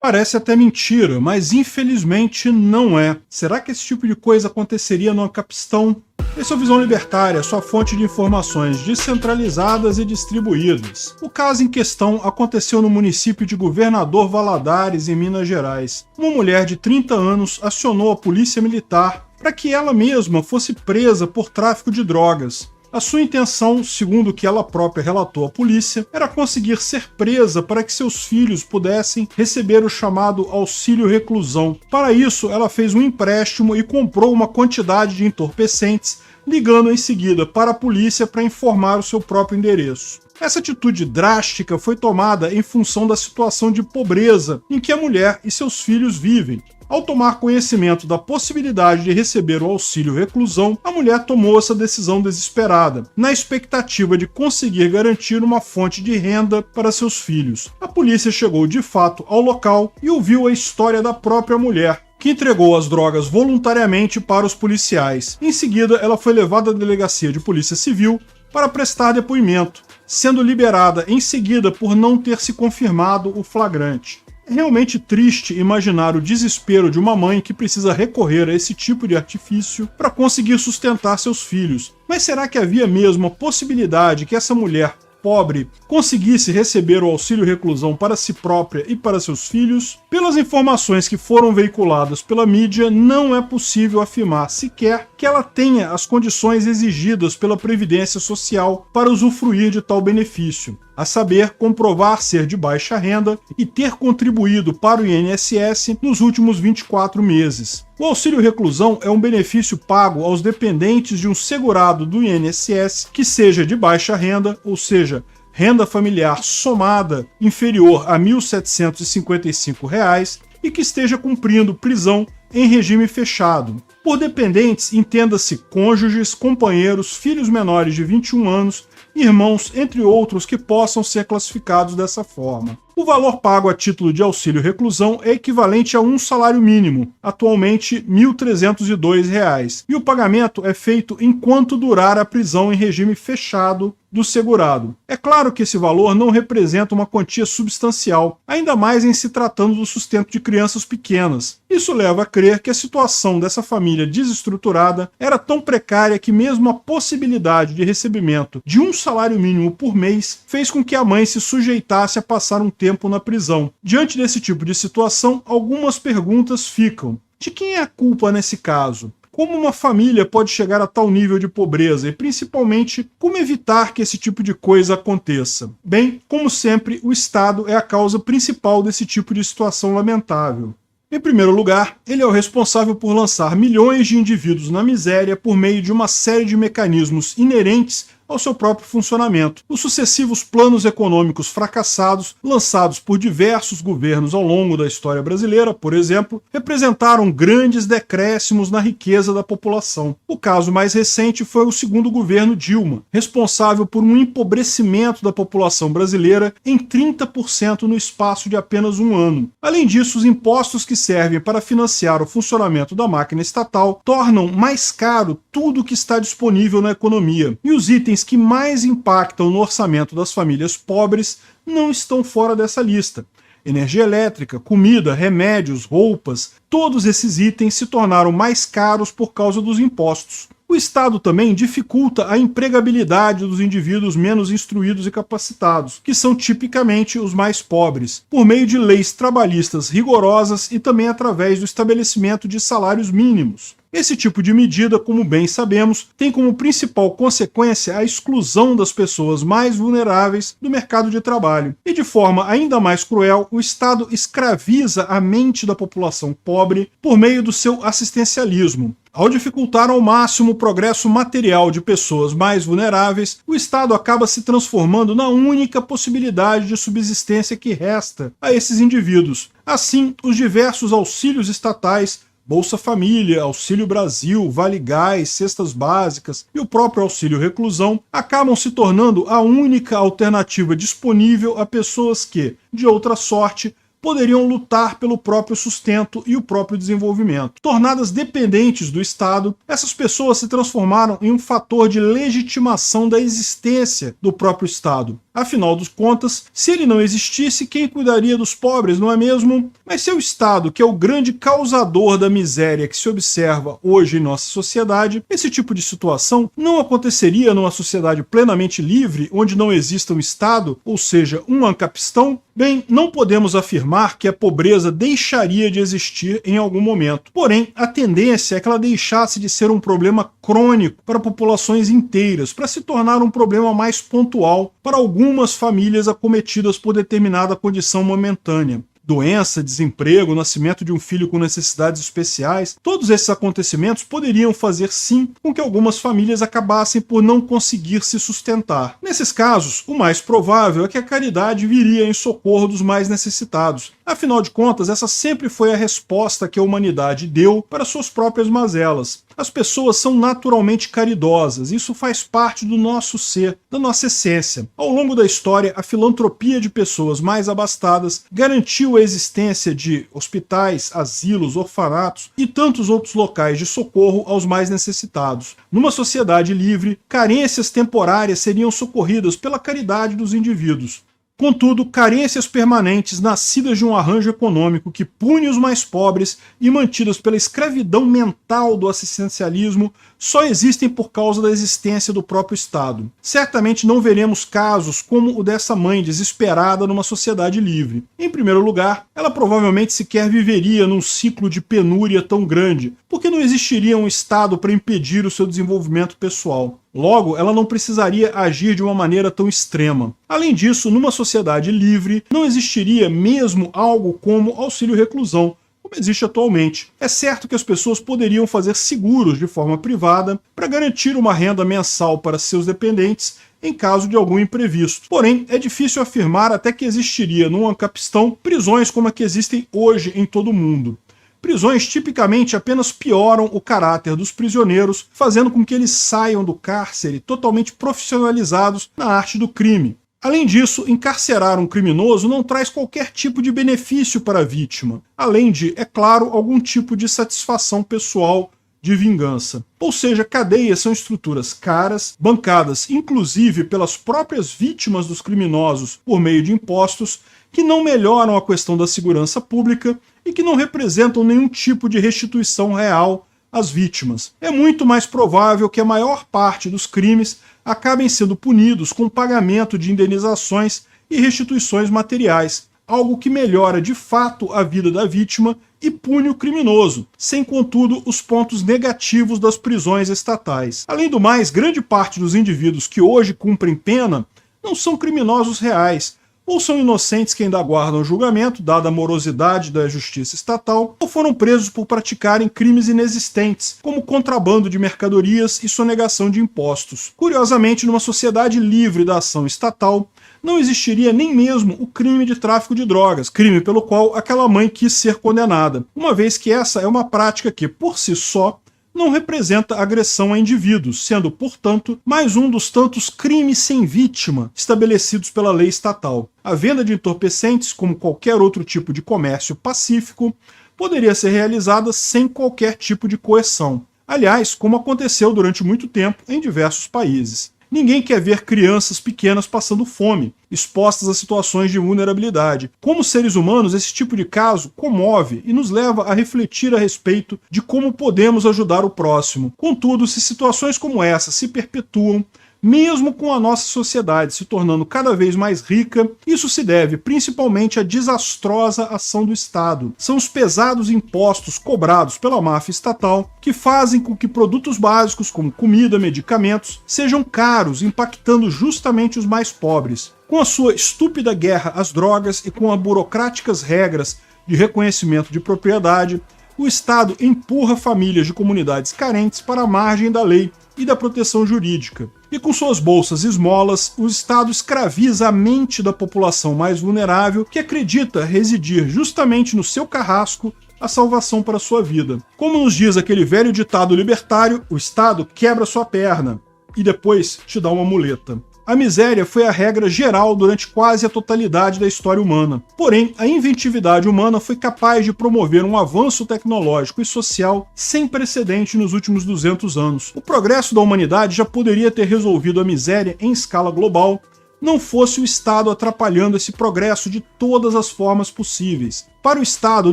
Parece até mentira, mas infelizmente não é. Será que esse tipo de coisa aconteceria no Capistrão? Esse é o Visão Libertária, sua fonte de informações descentralizadas e distribuídas. O caso em questão aconteceu no município de Governador Valadares, em Minas Gerais. Uma mulher de 30 anos acionou a polícia militar para que ela mesma fosse presa por tráfico de drogas. A sua intenção, segundo o que ela própria relatou à polícia, era conseguir ser presa para que seus filhos pudessem receber o chamado auxílio reclusão. Para isso, ela fez um empréstimo e comprou uma quantidade de entorpecentes, ligando em seguida para a polícia para informar o seu próprio endereço. Essa atitude drástica foi tomada em função da situação de pobreza em que a mulher e seus filhos vivem. Ao tomar conhecimento da possibilidade de receber o auxílio reclusão, a mulher tomou essa decisão desesperada, na expectativa de conseguir garantir uma fonte de renda para seus filhos. A polícia chegou de fato ao local e ouviu a história da própria mulher, que entregou as drogas voluntariamente para os policiais. Em seguida, ela foi levada à delegacia de polícia civil para prestar depoimento, sendo liberada em seguida por não ter se confirmado o flagrante. É realmente triste imaginar o desespero de uma mãe que precisa recorrer a esse tipo de artifício para conseguir sustentar seus filhos. Mas será que havia mesmo a possibilidade que essa mulher pobre conseguisse receber o auxílio reclusão para si própria e para seus filhos? Pelas informações que foram veiculadas pela mídia, não é possível afirmar sequer que ela tenha as condições exigidas pela Previdência Social para usufruir de tal benefício, a saber, comprovar ser de baixa renda e ter contribuído para o INSS nos últimos 24 meses. O auxílio reclusão é um benefício pago aos dependentes de um segurado do INSS que seja de baixa renda, ou seja, renda familiar somada inferior a R$ 1.755 e que esteja cumprindo prisão em regime fechado. Por dependentes, entenda-se cônjuges, companheiros, filhos menores de 21 anos, irmãos, entre outros que possam ser classificados dessa forma. O valor pago a título de auxílio reclusão é equivalente a um salário mínimo, atualmente R$ 1.302, e o pagamento é feito enquanto durar a prisão em regime fechado do segurado. É claro que esse valor não representa uma quantia substancial, ainda mais em se tratando do sustento de crianças pequenas. Isso leva a crer que a situação dessa família desestruturada era tão precária que mesmo a possibilidade de recebimento de um salário mínimo por mês fez com que a mãe se sujeitasse a passar um tempo na prisão. Diante desse tipo de situação, algumas perguntas ficam. De quem é a culpa nesse caso? Como uma família pode chegar a tal nível de pobreza e, principalmente, como evitar que esse tipo de coisa aconteça? Bem, como sempre, o Estado é a causa principal desse tipo de situação lamentável. Em primeiro lugar, ele é o responsável por lançar milhões de indivíduos na miséria por meio de uma série de mecanismos inerentes ao seu próprio funcionamento. Os sucessivos planos econômicos fracassados, lançados por diversos governos ao longo da história brasileira, por exemplo, representaram grandes decréscimos na riqueza da população. O caso mais recente foi o segundo governo Dilma, responsável por um empobrecimento da população brasileira em 30% no espaço de apenas um ano. Além disso, os impostos que servem para financiar o funcionamento da máquina estatal tornam mais caro tudo o que está disponível na economia, e os itens que mais impactam no orçamento das famílias pobres não estão fora dessa lista. Energia elétrica, comida, remédios, roupas, todos esses itens se tornaram mais caros por causa dos impostos. O Estado também dificulta a empregabilidade dos indivíduos menos instruídos e capacitados, que são tipicamente os mais pobres, por meio de leis trabalhistas rigorosas e também através do estabelecimento de salários mínimos. Esse tipo de medida, como bem sabemos, tem como principal consequência a exclusão das pessoas mais vulneráveis do mercado de trabalho. E de forma ainda mais cruel, o Estado escraviza a mente da população pobre por meio do seu assistencialismo. Ao dificultar ao máximo o progresso material de pessoas mais vulneráveis, o Estado acaba se transformando na única possibilidade de subsistência que resta a esses indivíduos. Assim, os diversos auxílios estatais, Bolsa Família, Auxílio Brasil, Vale Gás, Cestas Básicas e o próprio Auxílio Reclusão acabam se tornando a única alternativa disponível a pessoas que, de outra sorte, poderiam lutar pelo próprio sustento e o próprio desenvolvimento. Tornadas dependentes do Estado, essas pessoas se transformaram em um fator de legitimação da existência do próprio Estado. Afinal de contas, se ele não existisse, quem cuidaria dos pobres, não é mesmo? Mas se é o Estado, que é o grande causador da miséria que se observa hoje em nossa sociedade, esse tipo de situação não aconteceria numa sociedade plenamente livre, onde não exista um Estado, ou seja, um ancapistão? Bem, não podemos afirmar que a pobreza deixaria de existir em algum momento. Porém, a tendência é que ela deixasse de ser um problema crônico para populações inteiras, para se tornar um problema mais pontual para algumas famílias acometidas por determinada condição momentânea. Doença, desemprego, nascimento de um filho com necessidades especiais, todos esses acontecimentos poderiam fazer sim com que algumas famílias acabassem por não conseguir se sustentar. Nesses casos, o mais provável é que a caridade viria em socorro dos mais necessitados. Afinal de contas, essa sempre foi a resposta que a humanidade deu para suas próprias mazelas. As pessoas são naturalmente caridosas, isso faz parte do nosso ser, da nossa essência. Ao longo da história, a filantropia de pessoas mais abastadas garantiu a existência de hospitais, asilos, orfanatos e tantos outros locais de socorro aos mais necessitados. Numa sociedade livre, carências temporárias seriam socorridas pela caridade dos indivíduos. Contudo, carências permanentes nascidas de um arranjo econômico que pune os mais pobres e mantidas pela escravidão mental do assistencialismo só existem por causa da existência do próprio Estado. Certamente não veremos casos como o dessa mãe desesperada numa sociedade livre. Em primeiro lugar, ela provavelmente sequer viveria num ciclo de penúria tão grande, porque não existiria um Estado para impedir o seu desenvolvimento pessoal. Logo, ela não precisaria agir de uma maneira tão extrema. Além disso, numa sociedade livre, não existiria mesmo algo como auxílio-reclusão, como existe atualmente. É certo que as pessoas poderiam fazer seguros de forma privada para garantir uma renda mensal para seus dependentes em caso de algum imprevisto. Porém, é difícil afirmar até que existiria num ancapistão prisões como a que existem hoje em todo o mundo. Prisões tipicamente apenas pioram o caráter dos prisioneiros, fazendo com que eles saiam do cárcere totalmente profissionalizados na arte do crime. Além disso, encarcerar um criminoso não traz qualquer tipo de benefício para a vítima, além de, é claro, algum tipo de satisfação pessoal de vingança. Ou seja, cadeias são estruturas caras, bancadas inclusive pelas próprias vítimas dos criminosos por meio de impostos, que não melhoram a questão da segurança pública e que não representam nenhum tipo de restituição real às vítimas. É muito mais provável que a maior parte dos crimes acabem sendo punidos com pagamento de indenizações e restituições materiais, algo que melhora de fato a vida da vítima e pune o criminoso, sem contudo os pontos negativos das prisões estatais. Além do mais, grande parte dos indivíduos que hoje cumprem pena não são criminosos reais, ou são inocentes que ainda aguardam julgamento, dada a morosidade da justiça estatal, ou foram presos por praticarem crimes inexistentes, como contrabando de mercadorias e sonegação de impostos. Curiosamente, numa sociedade livre da ação estatal, não existiria nem mesmo o crime de tráfico de drogas, crime pelo qual aquela mãe quis ser condenada, uma vez que essa é uma prática que, por si só, não representa agressão a indivíduos, sendo, portanto, mais um dos tantos crimes sem vítima estabelecidos pela lei estatal. A venda de entorpecentes, como qualquer outro tipo de comércio pacífico, poderia ser realizada sem qualquer tipo de coerção. Aliás, como aconteceu durante muito tempo em diversos países. Ninguém quer ver crianças pequenas passando fome, expostas a situações de vulnerabilidade. Como seres humanos, esse tipo de caso comove e nos leva a refletir a respeito de como podemos ajudar o próximo. Contudo, se situações como essa se perpetuam, mesmo com a nossa sociedade se tornando cada vez mais rica, isso se deve principalmente à desastrosa ação do Estado. São os pesados impostos cobrados pela máfia estatal que fazem com que produtos básicos como comida, medicamentos, sejam caros, impactando justamente os mais pobres. Com a sua estúpida guerra às drogas e com as burocráticas regras de reconhecimento de propriedade, o Estado empurra famílias de comunidades carentes para a margem da lei e da proteção jurídica. E com suas bolsas e esmolas, o Estado escraviza a mente da população mais vulnerável que acredita residir justamente no seu carrasco a salvação para sua vida. Como nos diz aquele velho ditado libertário, o Estado quebra sua perna e depois te dá uma muleta. A miséria foi a regra geral durante quase a totalidade da história humana. Porém, a inventividade humana foi capaz de promover um avanço tecnológico e social sem precedente nos últimos 200 anos. O progresso da humanidade já poderia ter resolvido a miséria em escala global, não fosse o Estado atrapalhando esse progresso de todas as formas possíveis. Para o Estado,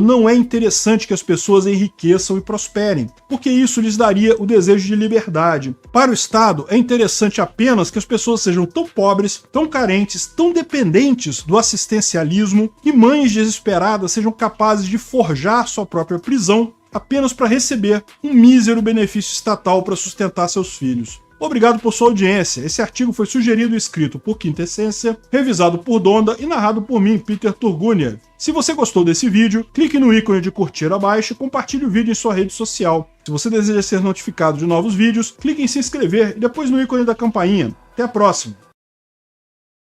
não é interessante que as pessoas enriqueçam e prosperem, porque isso lhes daria o desejo de liberdade. Para o Estado, é interessante apenas que as pessoas sejam tão pobres, tão carentes, tão dependentes do assistencialismo, que mães desesperadas sejam capazes de forjar sua própria prisão apenas para receber um mísero benefício estatal para sustentar seus filhos. Obrigado por sua audiência. Esse artigo foi sugerido e escrito por Quinta Essência, revisado por Donda e narrado por mim, Peter Turguniev. Se você gostou desse vídeo, clique no ícone de curtir abaixo e compartilhe o vídeo em sua rede social. Se você deseja ser notificado de novos vídeos, clique em se inscrever e depois no ícone da campainha. Até a próxima!